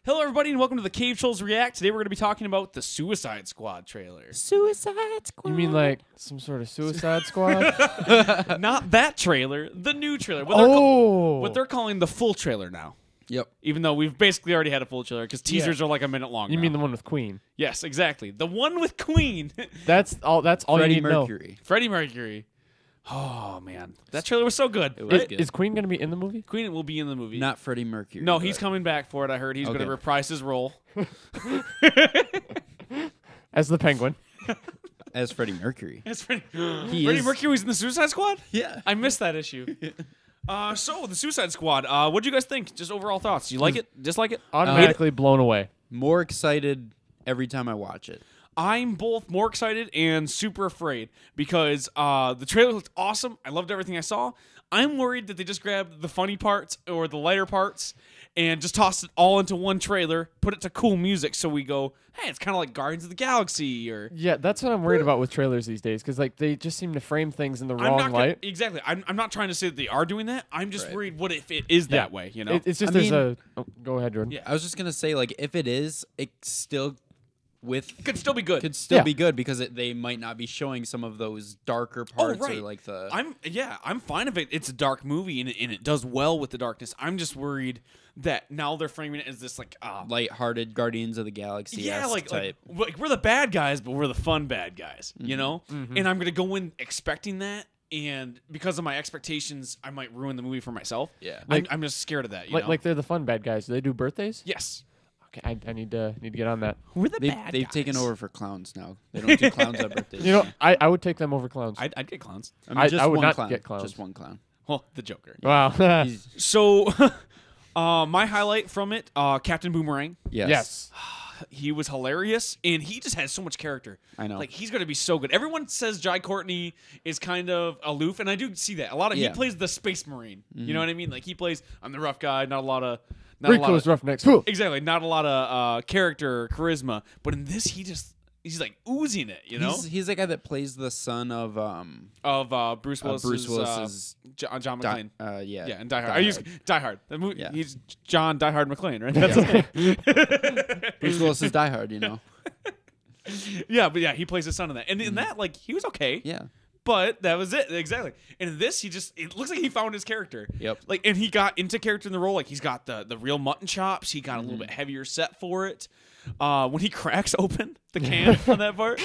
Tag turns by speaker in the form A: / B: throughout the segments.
A: Hello, everybody, and welcome to the Cave Trolls React. Today we're going to be talking about the Suicide Squad trailer.
B: Suicide Squad.
C: You mean like some sort of Suicide Squad?
A: Not that trailer, the new trailer. What they're calling the full trailer now.
B: Yep.
A: Even though we've basically already had a full trailer because teasers are like a minute long.
C: You
A: now.
C: mean the one with Queen?
A: Yes, exactly. The one with Queen.
C: That's all. That's all
B: Freddie
C: you need to know.
B: Mercury.
A: Freddie Mercury. Oh, man. That trailer was so good.
B: It was
A: Right?
B: good.
C: Is Queen gonna be in the movie?
A: Queen will be in the movie.
B: Not Freddie Mercury.
A: No, he's
B: but-
A: coming back for it, I heard. He's going to
B: Okay.
A: reprise his role.
C: As the Penguin.
B: as Freddie Mercury.
A: It's Freddie
B: He
A: Freddie
B: is-
A: Mercury's in the Suicide Squad?
B: Yeah.
A: I missed that issue. So, the Suicide Squad. What do you guys think? Just overall thoughts. You like it? Dislike it?
C: Automatically blown away.
B: More excited every time I watch it.
A: I'm both more excited and super afraid because the trailer looked awesome. I loved everything I saw. I'm worried that they just grabbed the funny parts or the lighter parts and just tossed it all into one trailer, put it to cool music, so we go, hey, it's kind of like Guardians of the Galaxy or...
C: Yeah, that's what I'm worried about with trailers these days, because like they just seem to frame things in the wrong light.
A: Exactly. I'm not trying to say that they are doing that. I'm just
B: Right.
A: worried what if it is that way, you know?
C: It's just
B: I
C: there's
B: mean-
C: a. Oh, go ahead, Jordan.
A: Yeah.
B: I was just gonna say, like, if it is, it still
A: Could still be good.
B: could still
C: Yeah.
B: be good because they might not be showing some of those darker parts
A: right.
B: or like the.
A: I'm fine if it's a dark movie and it does well with the darkness. I'm just worried that now they're framing it as this like
B: lighthearted Guardians of the Galaxy.
A: yeah, like
B: type.
A: we're the bad guys, but we're the fun bad guys,
B: Mm-hmm.
A: you know? And I'm gonna go in expecting that, and because of my expectations, I might ruin the movie for myself.
B: Yeah.
A: I'm just scared of that. You know?
C: Like they're the fun bad guys. Do they do birthdays?
A: yes,
C: Okay, I need to get on that.
A: we're the
B: They've taken over for clowns now. They don't do clowns on birthdays.
C: You know, I would take them over clowns.
A: I'd get clowns.
B: I mean,
C: I
B: just
C: would
B: one
C: not
B: clown.
C: get clowns.
B: Just one clown.
A: Well, the Joker.
C: Wow.
B: He's-
A: So, my highlight from it, Captain Boomerang.
B: yes.
C: Yes.
A: He was hilarious, and he just has so much character.
B: I know.
A: Like, he's going to be so good. Everyone says Jai Courtney is kind of aloof, and I do see that. He
B: Yeah.
A: plays the space marine. You know what I mean? Like, he plays, I'm the rough guy, not a lot of...
C: Rico's Roughnecks.
A: Exactly, not a lot of character or charisma. But in this, he's like oozing it, you know?
B: He's the guy that plays the son of
A: Of Bruce Willis's...
B: Bruce Willis's
A: John McClane.
B: yeah.
A: Yeah, and Die Hard.
B: Die
A: I use
B: Hard.
A: Die Hard. The movie,
B: Yeah.
A: He's John Die Hard McClane, right? That's his name.
B: Bruce Willis's Die Hard, you know.
A: Yeah, but yeah, he plays his son in that. And in that, like, he was okay.
B: Yeah.
A: But that was it. Exactly. And in this, it looks like he found his character.
B: Yep.
A: Like, and he got into character in the role. Like, he's got the real mutton chops. He got a little bit heavier set for it. When he cracks open the can on that part,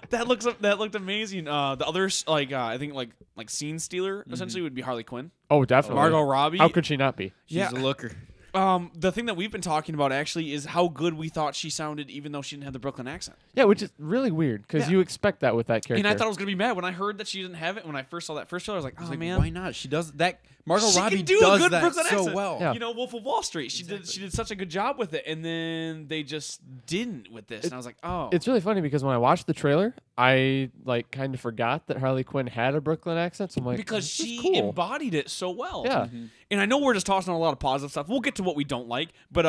A: that looked amazing. The others, like, I think like scene stealer essentially would be Harley Quinn.
C: Oh, definitely.
A: Margot Robbie.
C: How could she not be?
B: She's
A: Yeah.
B: a looker.
A: The thing that we've been talking about actually is how good we thought she sounded, even though she didn't have the Brooklyn accent.
C: Yeah, which is really weird because
A: Yeah.
C: you expect that with that character.
A: And I thought I was gonna be mad when I heard that she didn't have it. When I first saw that first trailer, I was like, "Oh
B: Like,
A: man,
B: why not? She does that. Margot
A: she
B: Robbie
A: can do a
B: does
A: good
B: that
A: Brooklyn
B: so
A: accent.
B: well.
C: Yeah.
A: You know, Wolf of Wall Street. She did such a good job with it, and then they just didn't with this. And I was like, oh,
C: It's really funny because when I watched the trailer, I like kind of forgot that Harley Quinn had a Brooklyn accent. So I'm like,
A: because
C: this is
A: she
C: cool.
A: embodied it so well.
C: Yeah.
A: And I know we're just tossing on a lot of positive stuff. We'll get to what we don't like, but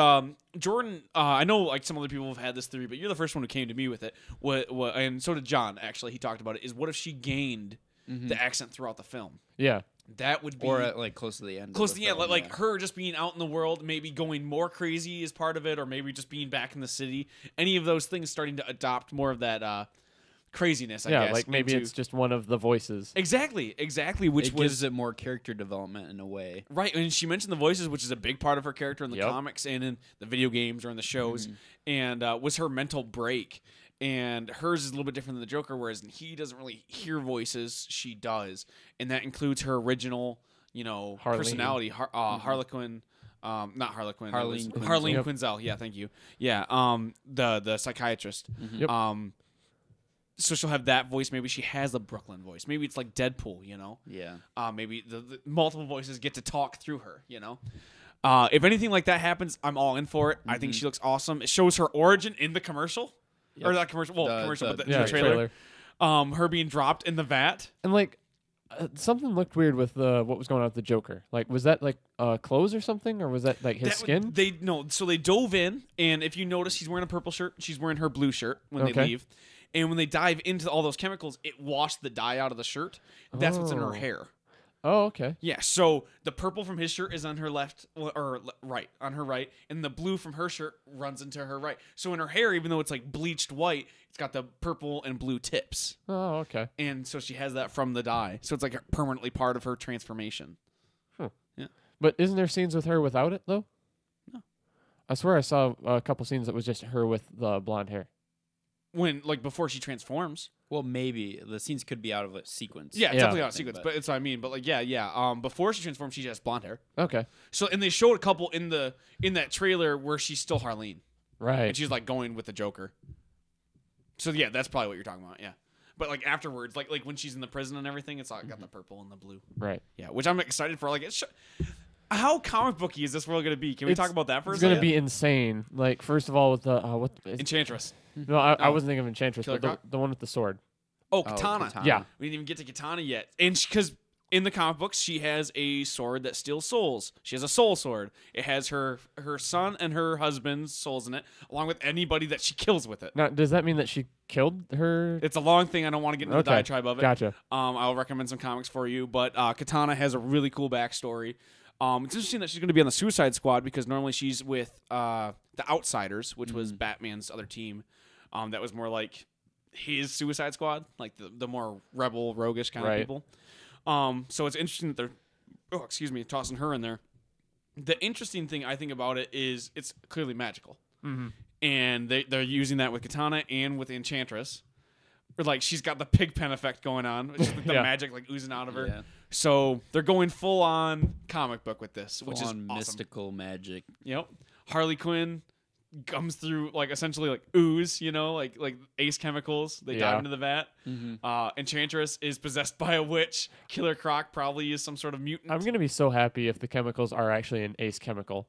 A: Jordan, I know like some other people have had this theory, but you're the first one who came to me with it. And so did John. Actually, he talked about it. Is what if she gained the accent throughout the film?
C: Yeah.
A: That would be
B: Or at like close to the end.
A: close
B: of
A: to
B: the
A: the end,
B: film,
A: like
B: yeah.
A: her just being out in the world, maybe going more crazy is part of it, or maybe just being back in the city. Any of those things starting to adopt more of that craziness. I
C: Yeah,
A: guess,
C: like maybe
A: into-
C: it's just one of the voices.
A: exactly, which
B: It
A: was
B: gives it more character development in a way.
A: right. And she mentioned the voices, which is a big part of her character in the
C: Yep.
A: comics and in the video games or in the shows, and was her mental break. And hers is a little bit different than the Joker, whereas he doesn't really hear voices. She does, and that includes her original,
C: Harleen.
A: personality, Harlequin. Not Harlequin.
B: Harleen Quinzel.
A: Harleen
C: Yep.
A: Quinzel. Yeah, thank you. Yeah. The psychiatrist.
C: Yep.
A: So she'll have that voice. Maybe she has a Brooklyn voice. Maybe it's like Deadpool.
B: Yeah.
A: Maybe the multiple voices get to talk through her. If anything like that happens, I'm all in for it. I think she looks awesome. It shows her origin in the commercial, or not commercial. Well, commercial, but the
C: Yeah,
A: trailer. Her being dropped in the vat.
C: And like something looked weird with what was going on with the Joker. Like, was that like clothes or something, or was that like his skin?
A: So they dove in, and if you notice, he's wearing a purple shirt. She's wearing her blue shirt when they
C: Okay.
A: leave. And when they dive into all those chemicals, it washed the dye out of the shirt. That's what's in her
C: Oh.
A: hair.
C: Oh, okay.
A: Yeah, so the purple from his shirt is on her left or right, on her right, and the blue from her shirt runs into her right. So in her hair, even though it's like bleached white, it's got the purple and blue tips.
C: Oh, okay.
A: And so she has that from the dye. So it's like permanently part of her transformation.
C: But isn't there scenes with her without it though?
A: No.
C: I swear I saw a couple scenes that was just her with the blonde hair.
A: When like before she transforms.
B: Well, maybe the scenes could be out of a sequence.
A: Yeah, it's
C: Yeah.
A: definitely out of sequence, but it's what I mean. But like yeah. Before she transforms, she has blonde hair.
C: Okay.
A: So and they showed a couple in that trailer where she's still Harleen.
C: Right.
A: And she's like going with the Joker. So yeah, that's probably what you're talking about. Yeah, but like afterwards, like when she's in the prison and everything, it's like got the purple and the blue.
C: Right.
A: Yeah, which I'm excited for. Like, how comic booky is this world going to be? Can we
C: It's-
A: talk about that for a
C: It's
A: second?
C: gonna be insane. Like first of all with the
A: Enchantress.
C: no, I
A: Oh.
C: wasn't thinking of Enchantress,
A: Killer
C: but
A: Croc?
C: the one with the sword.
A: Oh, Katana.
B: Katana.
C: Yeah.
A: We didn't even get to Katana yet, and because in the comic books she has a sword that steals souls. She has a soul sword. It has her son and her husband's souls in it, along with anybody that she kills with it.
C: Now, does that mean that she killed her?
A: It's a long thing. I don't want to get into the
C: Okay.
A: diatribe of it.
C: Gotcha.
A: I'll recommend some comics for you, but Katana has a really cool backstory. It's interesting that she's going to be on the Suicide Squad because normally she's with the Outsiders, which was Batman's other team. That was more like his Suicide Squad, like the more rebel, roguish kind of
C: Right.
A: people. So it's interesting that they're tossing her in there. The interesting thing I think about it is it's clearly magical, and they're using that with Katana and with Enchantress. Or like she's got the pigpen effect going on, which is like the
C: Yeah.
A: magic like oozing out of her.
B: Yeah.
A: So they're going full on comic book with this, which is
B: on
A: awesome.
B: mystical magic.
A: Yep. Harley Quinn comes through like essentially like ooze, like Ace chemicals. They
C: Yeah.
A: dive into the vat. Enchantress is possessed by a witch. Killer Croc probably is some sort of mutant.
C: I'm gonna be so happy if the chemicals are actually an Ace chemical.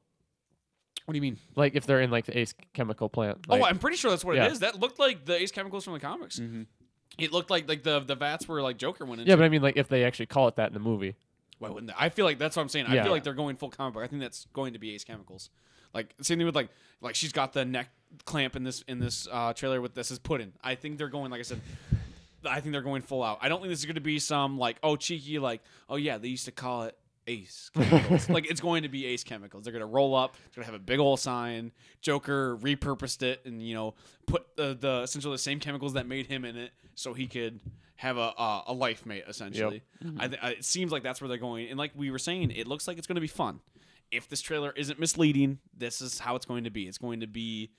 A: What do you mean?
C: Like if they're in like the Ace chemical plant.
A: Oh,
C: Like,
A: I'm pretty sure that's what
C: Yeah.
A: it is. That looked like the Ace chemicals from the comics. It looked like the vats were like Joker went into.
C: yeah, but I mean like if they actually call it that in the movie.
A: Why wouldn't they? I feel like that's what I'm saying. I
C: Yeah.
A: feel like they're going full comic book. I think that's going to be Ace Chemicals. Like same thing with like she's got the neck clamp in this trailer with this is Puddin. I think they're going, like I said, I think they're going full out. I don't think this is going to be some like cheeky like yeah they used to call it Ace Chemicals. Like it's going to be Ace Chemicals. They're going to roll up. It's going to have a big old sign. Joker repurposed it and put the essentially the same chemicals that made him in it so he could have a life mate essentially. It seems like that's where they're going. And like we were saying, it looks like it's going to be fun. If this trailer isn't misleading, this is how it's going to be. It's going to be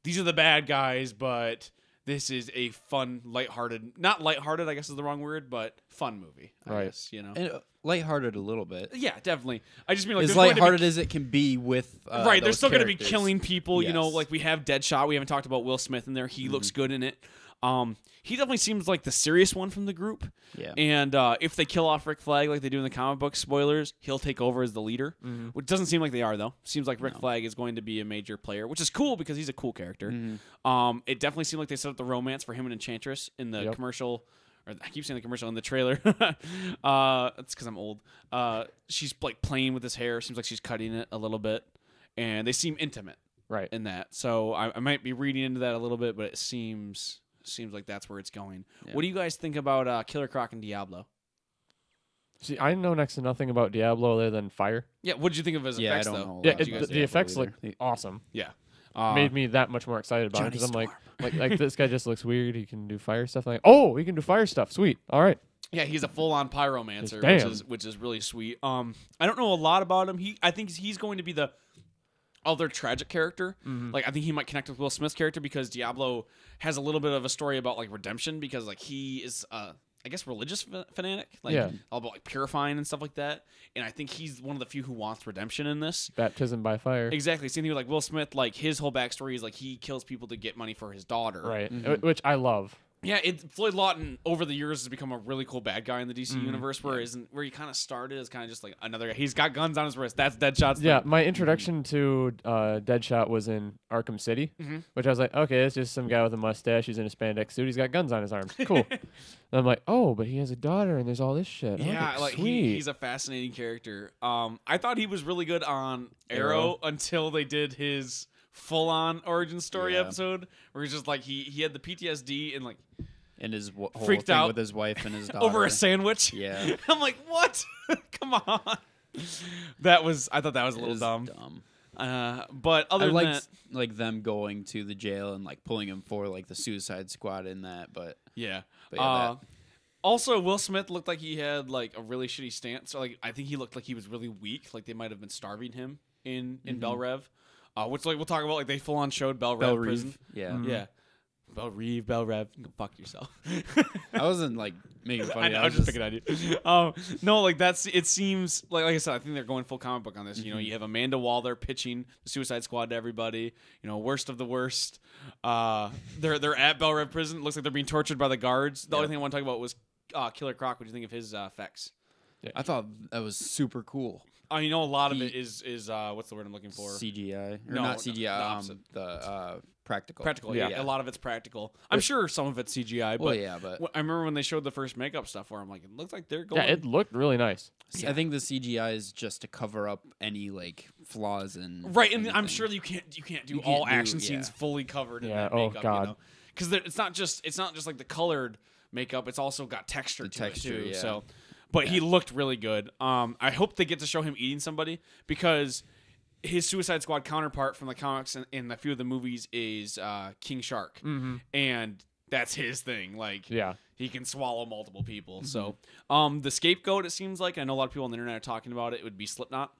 A: these are the bad guys, but this is a fun, lighthearted, not lighthearted, I guess is the wrong word, but fun movie. I
C: Right.
A: guess,
B: And lighthearted a little bit.
A: Yeah, definitely. I just mean like
B: As
A: there's going to be-
B: lighthearted as it can be with
A: right, they're
B: those
A: still going to be
B: characters.
A: killing people.
B: Yes.
A: Like we have Deadshot. We haven't talked about Will Smith in there. He looks good in it. He definitely seems like the serious one from the group.
B: Yeah.
A: And if they kill off Rick Flag like they do in the comic book, spoilers, he'll take over as the leader. Which doesn't seem like they are though. Seems like Rick Flag is going to be a major player, which is cool because he's a cool character. It definitely seemed like they set up the romance for him and Enchantress in the
C: Yep.
A: commercial. Or I keep saying the commercial in the trailer. That's because I'm old. She's like playing with his hair. Seems like she's cutting it a little bit, and they seem intimate
C: Right.
A: in that. So I might be reading into that a little bit, but it seems like that's where it's going.
B: Yeah.
A: What do you guys think about Killer Croc and Diablo?
C: See, I know next to nothing about Diablo other than fire.
A: Yeah, what did you think of his
B: Yeah, I
A: effects
B: don't
A: though?
B: know a
C: Yeah,
B: lot
A: What did you guys
C: the
A: think?
C: effects look
B: either.
C: awesome.
A: Yeah,
C: Made me that much more excited about it
A: Johnny
C: because I'm
A: Storm.
C: like this guy just looks weird. He can do fire stuff. Like, oh, he can do fire stuff. Sweet. All right.
A: Yeah, he's a full-on pyromancer,
C: Damn.
A: which is really sweet. I don't know a lot about him. I think he's going to be the other tragic character. Like I think he might connect with Will Smith's character because Diablo has a little bit of a story about like redemption because like he is I guess religious fanatic, like
C: Yeah.
A: all about like purifying and stuff like that. And I think he's one of the few who wants redemption in this.
C: Baptism by fire.
A: Exactly. Same thing with like Will Smith. Like his whole backstory is like he kills people to get money for his daughter.
C: Right. Which I love.
A: Yeah, Floyd Lawton over the years has become a really cool bad guy in the DC universe. Where he kind of started as kind of just like another guy. He's got guns on his wrist. That's Deadshot's
C: Yeah,
A: thing.
C: my introduction to Deadshot was in Arkham City, which I was like, okay, it's just some guy with a mustache. He's in a spandex suit. He's got guns on his arms. Cool. And I'm like, oh, but he has a daughter, and there's all this shit.
A: Yeah,
C: Okay,
A: like
C: sweet.
A: he's a fascinating character. I thought he was really good on Arrow until they did his full-on origin story
B: Yeah.
A: episode, where he's just like he had the PTSD and like.
B: And his whole
A: Freaked
B: thing
A: out
B: with his wife and his daughter.
A: over a sandwich.
B: Yeah.
A: I'm like, what? Come on. I thought that was a
B: It
A: little
B: was
A: dumb. But other
B: I
A: than
B: liked
A: that,
B: like them going to the jail and like pulling him for like the Suicide Squad in that, but
A: yeah.
B: yeah,
A: Also, Will Smith looked like he had like a really shitty stance. Like I think he looked like he was really weak. Like they might have been starving him in Bel Rev, which like we'll talk about. Like they full on showed Bel Rev prison.
B: Yeah.
A: Yeah. Bel Rev, go fuck yourself.
B: I wasn't like making fun of you.
A: I was just picking on you. No, like it seems like I said, I think they're going full comic book on this. You know, you have Amanda Waller pitching the Suicide Squad to everybody. You know, worst of the worst. They're at Bel Rev prison. It looks like they're being tortured by the guards. The only thing I want to talk about was Killer Croc. What do you think of his effects?
B: I thought that was super cool.
A: You know, a lot of it is what's the word I'm looking for?
B: CGI. Or
A: No,
B: not
A: no,
B: CGI,
A: the opposite.
B: the practical.
A: Practical, yeah. A lot of it's practical. I'm sure some of it's CGI, but
B: Well, yeah, but
A: I remember when they showed the first makeup stuff where I'm like, it looks like they're going.
C: Yeah, it looked really nice.
B: I think the CGI is just to cover up any like flaws in
A: Right, and I'm
B: anything.
A: sure you can't do
B: You
A: all
B: can't do-
A: action scenes
B: yeah.
A: fully covered in
C: Yeah,
A: that
C: oh,
A: makeup.
C: God.
A: You know? Because it's not just like the colored makeup; it's also got texture to
B: texture,
A: it too.
B: yeah.
A: So, but he looked really good. I hope they get to show him eating somebody because his Suicide Squad counterpart from the comics and in a few of the movies is King Shark, and that's his thing. Like,
C: Yeah.
A: he can swallow multiple people. So, the scapegoat, it seems like, I know a lot of people on the internet are talking about it, would be Slipknot.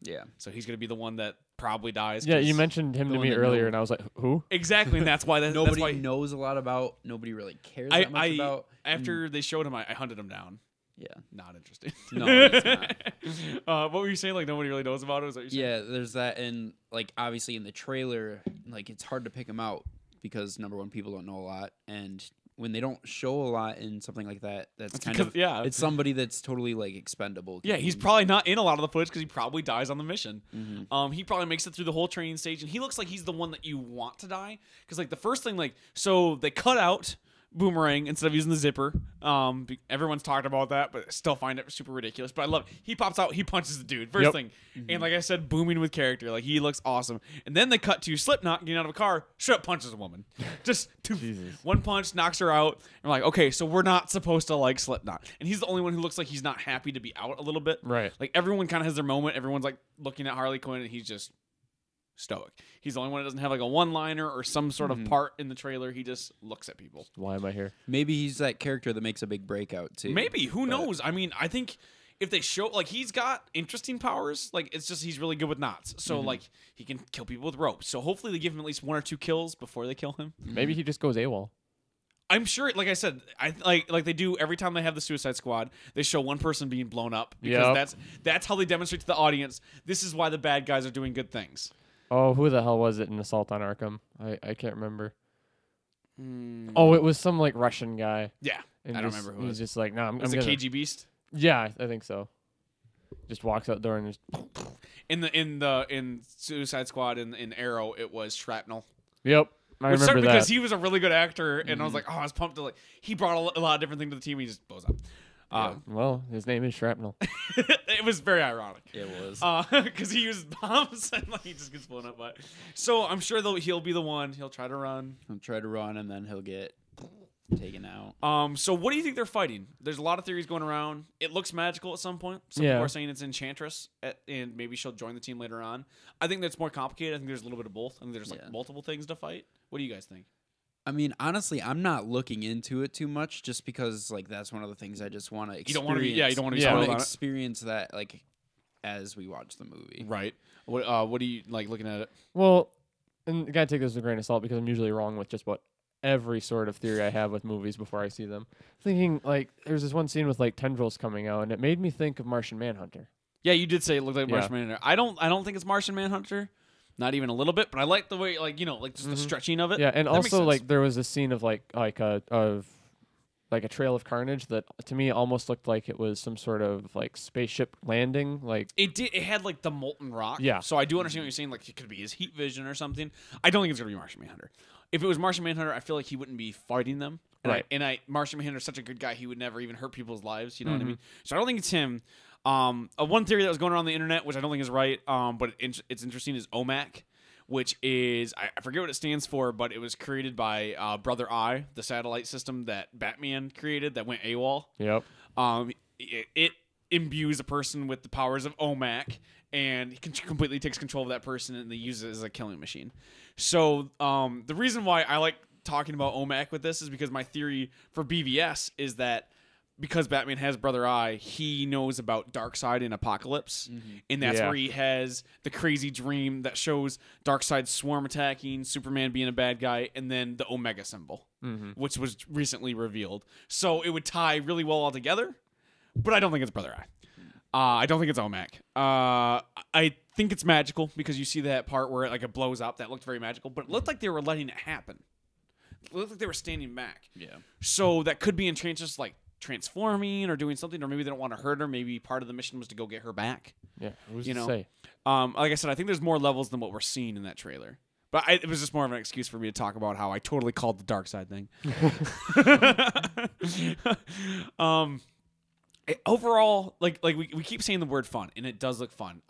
B: Yeah.
A: So he's going to be the one that probably dies.
C: Yeah,
A: 'cause-
C: you mentioned him
B: the
C: to
B: one
C: me
B: that
C: earlier,
B: no-
C: and I was like, who?
A: Exactly, and that's why
B: Nobody
A: that's why
B: knows a lot about. Nobody really cares that much about.
A: after they showed him, I hunted him down.
B: Yeah.
A: Not interesting.
B: No, it's not.
A: What were you saying? Like nobody really knows about it? Is that what you're saying?
B: Yeah, there's that, and like obviously in the trailer, like it's hard to pick him out because number one, people don't know a lot, and when they don't show a lot in something like that, that's kind
A: because-
B: of
A: yeah.
B: it's somebody that's totally like expendable.
A: Yeah, he's probably not in a lot of the footage because he probably dies on the mission. He probably makes it through the whole training stage, and he looks like he's the one that you want to die. Because like the first thing, like so they cut out Boomerang instead of using the zipper. Everyone's talked about that, but I still find it super ridiculous. But I love it. He pops out, he punches the dude first
C: Yep.
A: thing, and like I said, booming with character. Like he looks awesome. And then they cut to Slipknot getting out of a car, straight up punches a woman. Just one punch knocks her out. And we're like, okay, so we're not supposed to like Slipknot, and he's the only one who looks like he's not happy to be out a little bit.
C: Right.
A: Like everyone kind of has their moment. Everyone's like looking at Harley Quinn, and he's just stoic. He's the only one that doesn't have like a one-liner or some sort of part in the trailer. He just looks at people.
C: Why am I here?
B: Maybe he's that character that makes a big breakout too.
A: Maybe, who
B: But-
A: knows? I mean, I think if they show like he's got interesting powers, like it's just he's really good with knots. So like he can kill people with ropes. So hopefully they give him at least 1 or 2 kills before they kill him.
C: Maybe he just goes AWOL.
A: I'm sure, like I said, I like they do every time they have the Suicide Squad. They show one person being blown up because
C: Yep.
A: that's how they demonstrate to the audience this is why the bad guys are doing good things.
C: Oh, who the hell was it in Assault on Arkham? I can't remember. Oh, it was some like Russian guy.
A: Yeah,
C: And
A: I don't
C: just-
A: remember who it
C: He's
A: was.
C: just like, no, I'm
A: Was it
C: gonna.
A: KG Beast?
C: Yeah, I think so. Just walks out door and just.
A: In Suicide Squad in Arrow, it was Shrapnel.
C: Yep, I
A: Which sucked
C: remember
A: because
C: that.
A: he was a really good actor, and I was like, oh, I was pumped to like he brought a lot of different things to the team. He just blows up.
C: Well, his name is Shrapnel.
A: It was very ironic.
B: It was.
A: Because he uses bombs and like he just gets blown up by it. So I'm sure he'll be the one. He'll try to run.
B: He'll try to run and then he'll get taken out.
A: So what do you think they're fighting? There's a lot of theories going around. It looks magical at some point. Some
C: Yeah.
A: people are saying it's Enchantress, and maybe she'll join the team later on. I think that's more complicated. I think there's a little bit of both. I think there's like
B: Yeah.
A: multiple things to fight. What do you guys think?
B: I mean, honestly, I'm not looking into it too much, just because like that's one of the things I just want to experience.
A: You don't want to be. Yeah, you don't want to be
C: Yeah.
B: I
A: spoiled
B: want
A: on
B: to
A: it.
B: experience that like as we watch the movie.
A: Right. What do you like looking at it?
C: Well, and you gotta take this with a grain of salt because I'm usually wrong with just about every sort of theory I have with movies before I see them. Thinking like there's this one scene with like tendrils coming out, and it made me think of Martian Manhunter.
A: Yeah, you did say it looked like
C: Yeah.
A: Martian Manhunter. I don't think it's Martian Manhunter. Not even a little bit, but I like the way like just the stretching of it.
C: Yeah, and
A: That makes
C: also
A: sense.
C: like there was a scene of like a trail of carnage that to me almost looked like it was some sort of like spaceship landing. Like
A: It had like the molten rock.
C: Yeah.
A: So I do understand what you're saying. Like it could be his heat vision or something. I don't think it's gonna be Martian Manhunter. If it was Martian Manhunter, I feel like he wouldn't be fighting them. And
C: Right.
A: Martian Manhunter's such a good guy. He would never even hurt people's lives. You know
C: Mm-hmm.
A: what I mean? So I don't think it's him. One theory that was going around the internet, which I don't think is right, but it's interesting, is OMAC, which is I forget what it stands for, but it was created by Brother Eye, the satellite system that Batman created that went AWOL.
C: Yep.
A: It imbues a person with the powers of OMAC, and he completely takes control of that person and they use it as a killing machine. So the reason why I like talking about OMAC with this is because my theory for BVS is that because Batman has Brother Eye, he knows about Darkseid and Apocalypse, and that's where he has the crazy dream that shows Darkseid swarm attacking, Superman being a bad guy, and then the Omega symbol, which was recently revealed. So it would tie really well all together, but I don't think it's Brother Eye. I don't think it's OMAC. I think it's magical because you see that part where it blows up. That looked very magical, but it looked like they were letting it happen. It looked like they were standing back.
B: Yeah.
A: So that could be Enchantress transforming or doing something, or maybe they don't want to hurt her. Maybe part of the mission was to go get her back.
C: Yeah. Who's to say?
A: Like I said, I think there's more levels than what we're seeing in that trailer. But it was just more of an excuse for me to talk about how I totally called the Darkseid thing. Overall, we keep saying the word fun, and it does look fun.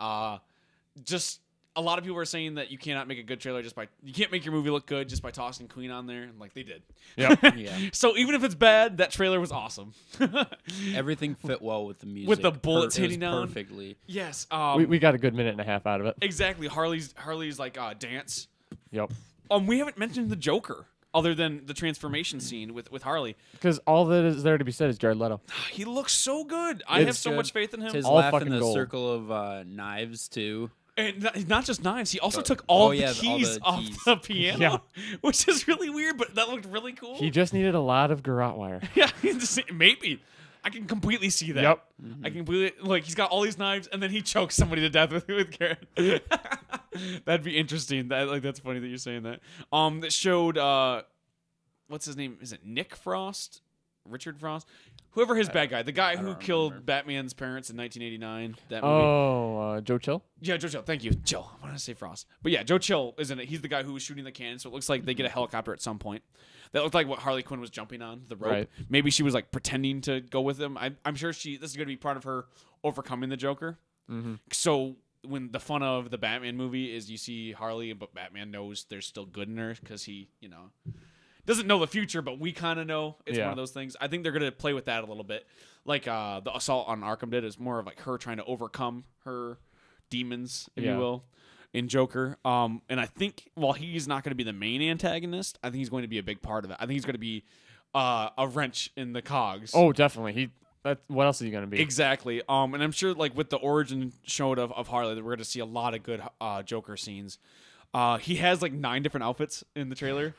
A: Just a lot of people are saying that you cannot make a good trailer you can't make your movie look good just by tossing Queen on there, and they did.
C: Yep.
B: Yeah.
A: So even if it's bad, that trailer was awesome.
B: Everything fit well with the music.
A: With the bullets hitting down
B: perfectly.
A: Yes.
C: We got a good minute and a half out of it.
A: Exactly. Harley's dance.
C: Yep.
A: We haven't mentioned the Joker other than the transformation scene with Harley.
C: Because all that is there to be said is Jared Leto.
A: He looks so good. I have so much faith in him.
B: His
C: All
B: laugh in
C: fucking
B: the
C: gold.
B: circle of knives too.
A: And not just knives. He also took all the
B: all
A: keys
B: the
A: off
B: keys.
A: the piano, which is really weird, but that looked really cool.
C: He just needed a lot of garrote wire.
A: Yeah, maybe. I can completely see that.
C: Yep.
A: I can completely he's got all these knives and then he chokes somebody to death with carrot. That'd be interesting. That's funny that you're saying that. That showed what's his name? Is it Nick Frost? Richard Frost? Whoever his bad guy, the guy who killed
B: remember.
A: Batman's parents in 1989. That movie.
C: Oh, Joe Chill?
A: Yeah, Joe Chill. Thank you. Chill. I wanted to say Frost. But yeah, Joe Chill, isn't it? He's the guy who was shooting the cannon, so it looks like they get a helicopter at some point. That looked like what Harley Quinn was jumping on, the rope.
C: Right.
A: Maybe she was pretending to go with him. I'm sure this is going to be part of her overcoming the Joker.
C: Mm-hmm.
A: So when the fun of the Batman movie is you see Harley, but Batman knows there's still good in her because he, doesn't know the future, but we kind of know. It's one of those things. I think they're going to play with that a little bit. Like the Assault on Arkham did is more of her trying to overcome her demons, if you will, in Joker. And I think while he's not going to be the main antagonist, I think he's going to be a big part of it. I think he's going to be a wrench in the cogs.
C: Oh, definitely. What else is he going to be?
A: Exactly. And I'm sure with the origin showed of Harley that we're going to see a lot of good Joker scenes. He has 9 different outfits in the trailer.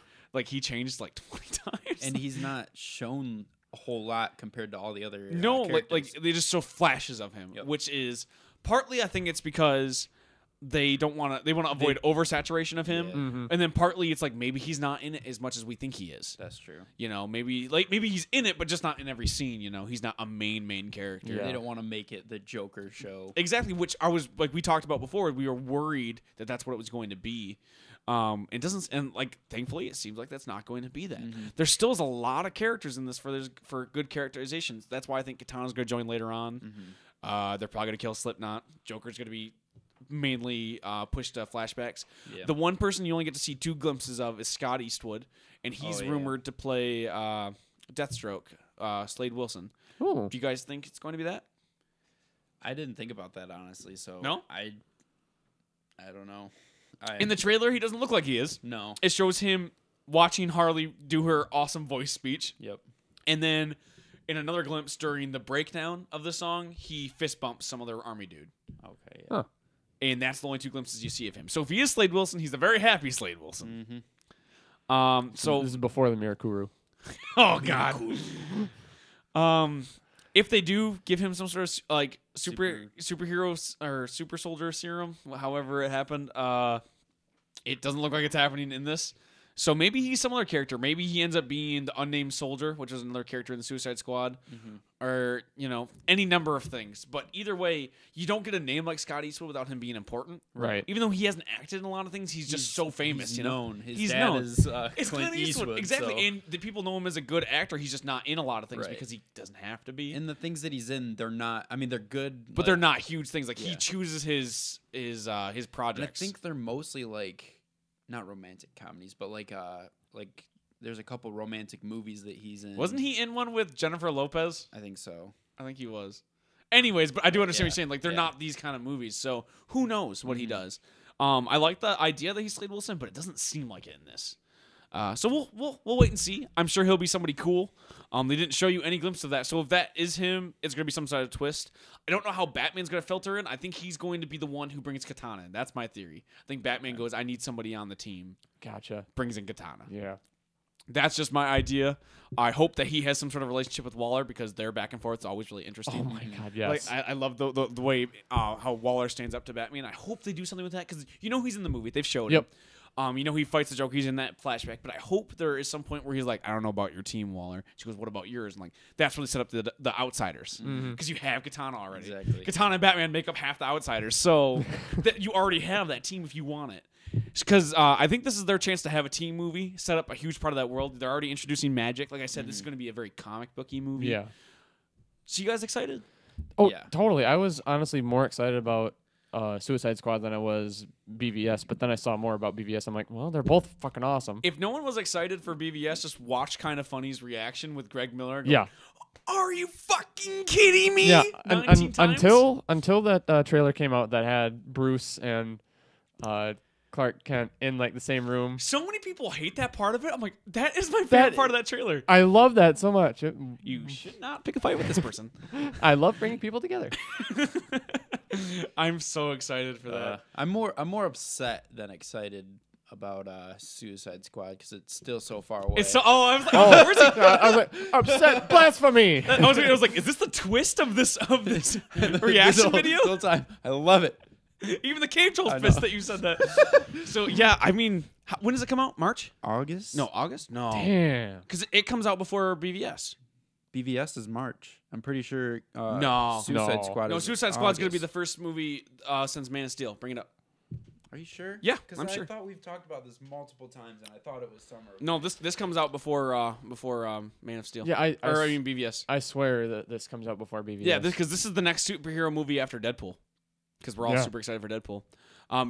A: He changed 20 times.
B: And he's not shown a whole lot compared to all the other
A: no,
B: characters.
A: they just show flashes of him, which is partly I think it's because they want to avoid oversaturation of him,
C: Mm-hmm.
A: and then partly it's maybe he's not in it as much as we think he is.
B: That's true.
A: Maybe he's in it, but just not in every scene. He's not a main character.
C: Yeah.
B: They don't want to make it the Joker show.
A: Exactly, which I was we talked about before. We were worried that that's what it was going to be. It doesn't, and thankfully, it seems like that's not going to be that.
B: Mm-hmm.
A: There still is a lot of characters in this for good characterizations. That's why I think Katana's going to join later on.
B: Mm-hmm.
A: They're probably going to kill Slipknot. Joker's going to be mainly pushed to flashbacks.
B: Yeah.
A: The one person you only get to see 2 glimpses of is Scott Eastwood, and he's rumored to play Deathstroke, Slade Wilson.
C: Ooh.
A: Do you guys think it's going to be that?
B: I didn't think about that honestly. So
A: No?
B: I don't know.
A: In the trailer, he doesn't look like he is.
B: No.
A: It shows him watching Harley do her awesome voice speech.
B: Yep.
A: And then in another glimpse during the breakdown of the song, he fist bumps some other army dude.
B: Okay.
C: Huh.
A: And that's the only 2 glimpses you see of him. So if he is Slade Wilson, he's a very happy Slade Wilson.
B: Mm-hmm.
A: So
C: This is before the Mirakuru.
A: oh god. If they do give him some sort of superhero or super soldier serum, however it happened, it doesn't look like it's happening in this. So maybe he's some other character. Maybe he ends up being the unnamed soldier, which is another character in the Suicide Squad, or any number of things. But either way, you don't get a name like Scott Eastwood without him being important.
C: Right.
A: Even though he hasn't acted in a lot of things, he's just so famous.
B: He's known. His
A: He's
B: dad
A: known.
B: is
A: It's
B: Clint Eastwood.
A: exactly.
B: so-
A: And the people know him as a good actor. He's just not in a lot of things
B: Right.
A: because he doesn't have to be.
B: And the things that he's in, they're not. I mean, they're good,
A: But they're not huge things. He
B: Yeah.
A: chooses his
B: And I
A: projects.
B: think they're mostly not romantic comedies, but like there's a couple romantic movies that he's in.
A: Wasn't he in one with Jennifer Lopez?
B: I think so.
A: I think he was. Anyways, but I do understand what
B: Yeah,
A: you're saying. Like, they're
B: yeah.
A: not these kind of movies, so who knows what he does. I like the idea that he's Slade Wilson, but it doesn't seem like it in this. So we'll wait and see. I'm sure he'll be somebody cool. They didn't show you any glimpse of that. So if that is him, it's going to be some sort of twist. I don't know how Batman's going to filter in. I think he's going to be the one who brings Katana in. That's my theory. I think Batman goes, I need somebody on the team.
C: Gotcha.
A: Brings in Katana.
C: Yeah.
A: That's just my idea. I hope that he has some sort of relationship with Waller because their back and forth is always really interesting.
C: Oh my God, yes.
A: Like I love the way how Waller stands up to Batman. I hope they do something with that because he's in the movie. They've showed
C: Yep.
A: him. He fights the Joker. He's in that flashback. But I hope there is some point where he's like, I don't know about your team, Waller. She goes, what about yours? And like that's really set up the outsiders because you have Katana already.
B: Exactly.
A: Katana and Batman make up half the outsiders, so that you already have that team if you want it. Because I think this is their chance to have a team movie, set up a huge part of that world. They're already introducing magic. Like I said, this is going to be a very comic booky movie.
C: Yeah.
A: So you guys excited?
C: Oh,
B: Yeah.
C: totally. I was honestly more excited about Suicide Squad than I was BVS, but then I saw more about BVS. I'm like, well, they're both fucking awesome.
A: If no one was excited for BVS, just watch Kind of Funny's reaction with Greg Miller. Going,
C: Yeah.
A: Are you fucking kidding me?
C: Yeah.
A: 19 times?
C: Until that trailer came out that had Bruce and Clark Kent in like the same room.
A: So many people hate that part of it. I'm like, that is my favorite part of that trailer.
C: I love that so much.
A: You should not pick a fight with this person.
C: I love bringing people together.
A: I'm so excited for that.
B: I'm more upset than excited about Suicide Squad because it's still so far away.
A: It's so. Oh, I was like, where's he?
C: I was like, upset blasphemy.
A: I was like, is this the twist of this reaction video?
B: The whole time. I love it.
A: Even the Cave Trolls
B: I know.
A: pissed that you said that. So yeah, I mean, when does it come out? March?
B: August?
A: No, August? No,
C: Damn.
A: because it comes out before BVS.
B: BVS is March. I'm pretty sure.
A: No.
B: Suicide
C: No.
B: Squad.
A: No,
B: is
A: Suicide Squad's gonna be
B: August.
A: the first movie since Man of Steel. Bring it up.
B: Are you sure?
A: Yeah,
B: because
A: I'm
B: I
A: sure.
B: thought we've talked about this multiple times, and I thought it was summer.
A: No, this comes out before Man of Steel.
C: Yeah, I
A: mean BVS.
C: I swear that this comes out before BVS.
A: Yeah, because this is the next superhero movie after Deadpool. Because we're all
C: Yeah.
A: super excited for Deadpool. I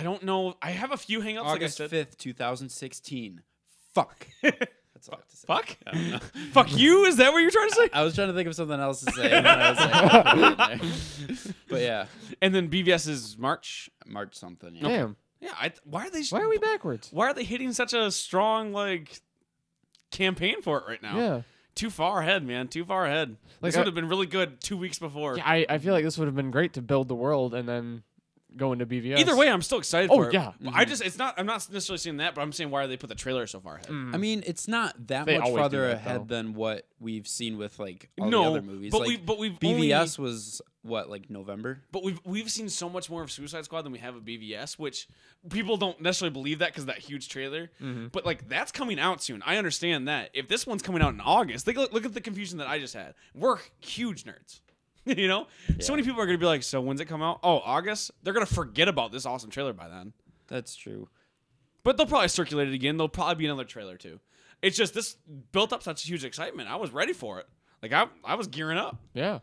A: don't know. I have a few hangups.
B: August
A: like I said.
B: 5th, 2016. Fuck. That's all I have to say.
A: Fuck.
B: I don't know.
A: Fuck you. Is that what you're trying to say?
B: I was trying to think of something else to say, and then I was like, I'll put it in there. But yeah,
A: And then BVS is March.
B: March something. Yeah.
C: Damn.
A: Yeah. Why are they?
C: Why are we backwards?
A: Why are they hitting such a strong campaign for it right now?
C: Yeah.
A: Too far ahead, man. Too far ahead.
C: Like,
A: This would have been really good 2 weeks before.
C: Yeah, I feel like this would have been great to build the world and then go into BVS.
A: Either way, I'm still excited
C: Oh,
A: for it.
C: yeah.
A: I'm not necessarily seeing that, but I'm saying why they put the trailer so far ahead.
C: Mm.
B: I mean, it's not that
C: They
B: much
C: always do
B: farther
C: that,
B: ahead
C: though.
B: than what we've seen with like all
A: No,
B: the other movies.
A: but
B: like,
A: we've
B: BVS was what, like November?
A: But we've seen so much more of Suicide Squad than we have of BVS, which people don't necessarily believe that because of that huge trailer.
C: Mm-hmm.
A: But like that's coming out soon. I understand that. If this one's coming out in August, look at the confusion that I just had. We're huge nerds. You know? So many people are gonna be like, so when's it come out? Oh, August? They're gonna forget about this awesome trailer by then.
B: That's true.
A: But they'll probably circulate it again. There'll probably be another trailer too. It's just this built up such huge excitement. I was ready for it. Like I was gearing up.
C: Yeah.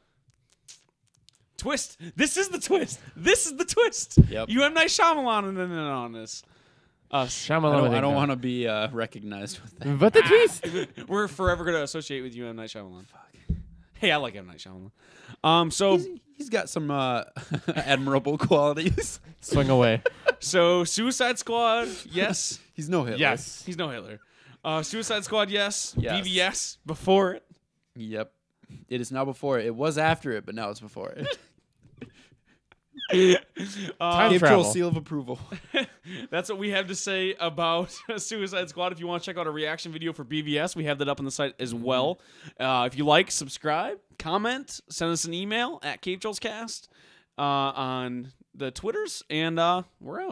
A: Twist. This is the twist. This is the twist.
B: Yep.
A: You M. Night Shyamalan and then on this.
C: Shyamalan.
B: I don't want to be recognized with that.
C: But the twist.
A: We're forever going to associate with you, M. Night Shyamalan. Fuck. Hey, I like M. Night Shyamalan. So
B: He's got some admirable qualities.
C: Swing away.
A: so Suicide Squad, yes.
B: He's no Hitler.
C: Yes.
A: He's no Hitler. Suicide Squad, yes.
B: Yes.
A: BVS, before it.
B: Yep. It is now before it. It was after it, but now it's before it.
C: Time
B: Cave
C: travel.
B: Troll seal of approval.
A: That's what we have to say about Suicide Squad. If you want to check out a reaction video for BVS, we have that up on the site as well. If you like, subscribe, comment, send us an email at CaveTrollsCast on the Twitters, and we're out.